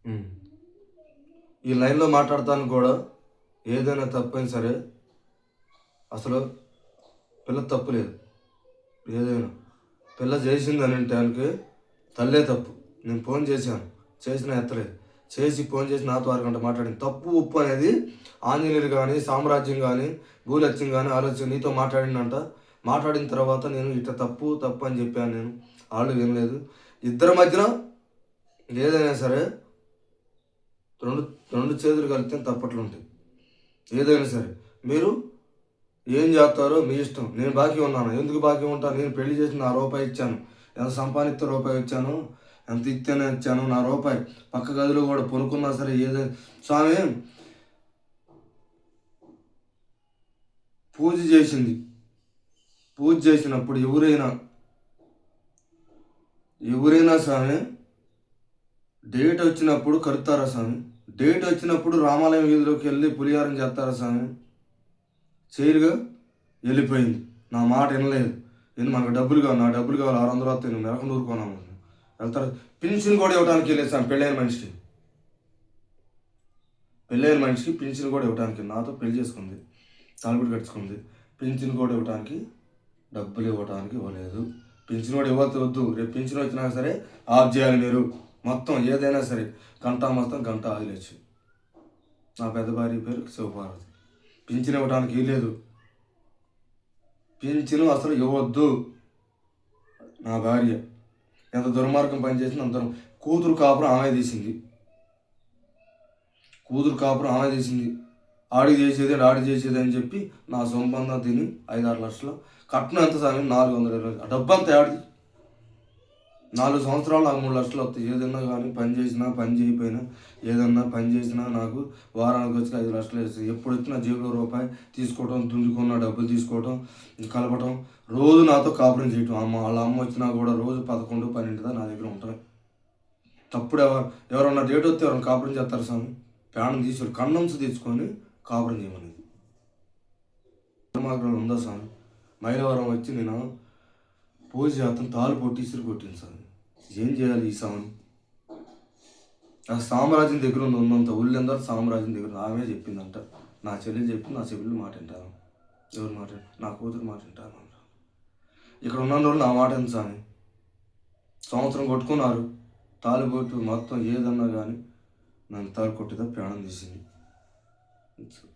ఉమ్. ఈ లైన్లో మాట్లాడతాను కూడా ఏదైనా తప్పైనా సరే అసలు పిల్ల తప్పు లేదు. ఏదైనా పిల్ల చేసింది అని అంటే తల్లే తప్పు. నేను ఫోన్ చేశాను, చేసినా ఎత్తలేదు. చేసి ఫోన్ చేసి నాతో అరగంట మాట్లాడింది. తప్పు ఉప్పు అనేది ఆంజనేయులు కానీ, సామ్రాజ్యం కానీ, భూలక్ష్యం కానీ ఆలోచన నీతో మాట్లాడిందంట. మాట్లాడిన తర్వాత నేను ఇట్లా తప్పు తప్పు అని చెప్పాను. నేను వాళ్ళు వినలేదు. ఇద్దరి మధ్యన ఏదైనా సరే రెండు రెండు చేతులు కలిపితే తప్పట్లు ఉంటాయి. ఏదైనా సరే మీరు ఏం చేస్తారో మీ ఇష్టం. నేను బాకీ ఉన్నాను. ఎందుకు బాకీ ఉంటాను? నేను పెళ్లి చేసి నా రూపాయి ఇచ్చాను. ఎంత సంపాదిస్తే రూపాయి ఇచ్చాను, ఎంత ఇస్తేనే ఇచ్చాను. నా రూపాయి పక్క గదిలో కూడా పొనుకున్నా సరే ఏదైనా స్వామి పూజ చేసింది. పూజ చేసినప్పుడు ఎవరైనా స్వామి డేట్ వచ్చినప్పుడు కలుతారా స్వామి? డేట్ వచ్చినప్పుడు రామాలయం వీధిలోకి వెళ్ళి పులిహారం చేస్తారా స్వామి? చేయరుగా. వెళ్ళిపోయింది. నా మాట వినలేదు. మనకు డబ్బులు కావాలి, నా డబ్బులు కావాలి, 600 వస్తాయి, నువ్వు మెరక నూరుకున్నాము వెళ్తారు. పింఛన్ కూడా ఇవ్వడానికి వెళ్ళేది స్వామి. పెళ్ళైన మనిషికి పింఛన్ కూడా ఇవ్వడానికి, నాతో పెళ్లి చేసుకుంది, తాళిబుట్టు కట్టుకుంది. పింఛన్ కూడా ఇవ్వడానికి డబ్బులు ఇవ్వడానికి ఇవ్వలేదు. పింఛన్ కూడా వద్దు. రేపు పింఛన్ వచ్చినా సరే ఆఫ్ చేయాలి మీరు. మొత్తం ఏదైనా సరే మొత్తం గంట ఆగిలేచ్చు. నా పెద్ద భార్య పేరు శివపార్వతి. పింఛన్ ఇవ్వడానికి లేదు. పింఛను అసలు ఇవ్వద్దు. నా భార్య ఎంత దుర్మార్గం పనిచేసింది అంత కూతురు కాపురం ఆమె తీసింది. ఆడికి చేసేది అని చెప్పి నా సొంబంధం తిని 5-6 లక్షలు కట్నం. ఎంత సమయం 420. ఆ డబ్బు అంతా ఆడిది. 4 సంవత్సరాలు నాకు 3 లక్షలు వస్తాయి. ఏదన్నా కానీ పని చేసినా పని చేయకపోయినా ఏదన్నా పని చేసినా నాకు వారానికి వచ్చి 5 లక్షలు వేస్తాయి. ఎప్పుడు వచ్చినా జేబులో రూపాయి తీసుకోవడం, దుండుకున్న డబ్బులు తీసుకోవడం, కలపడం, రోజు నాతో కాపురం చేయటం. వాళ్ళ అమ్మ వచ్చినా కూడా రోజు 11-12 నా దగ్గర ఉంటాయి. తప్పుడు ఎవరన్నా డేట్ వస్తే ఎవరైనా కాపురం చేస్తారు స్వామి? ప్రాణం తీసుకొని కన్నంసు తెచ్చుకొని కాపురం చేయమనేది మార్గంలో ఉందా స్వామి? మైలవరం వచ్చి నేను పూజ చేస్తాను, తాళ్ళు ఇసురు కొట్టింది స్వామి. ఏం చేయాలి ఈ స్వామిని? ఆ సామ్రాజ్యం దగ్గర ఉన్నంత ఊళ్ళందరూ సామ్రాజ్యం దగ్గర ఆమె చెప్పిందంట. నా చెల్లెలు చెప్పింది. నా చెల్లెలు మాట వింటాను. ఎవరు మాట? నా కూతురు మాట వింటాను. ఇక్కడ ఉన్న రోజులు నా మాట ఎంత స్వామి? సంవత్సరం కొట్టుకున్నారు. తాలిబొట్టు మొత్తం ఏదన్నా కానీ నన్ను తాలు కొట్టిదా ప్రాణం తీసింది.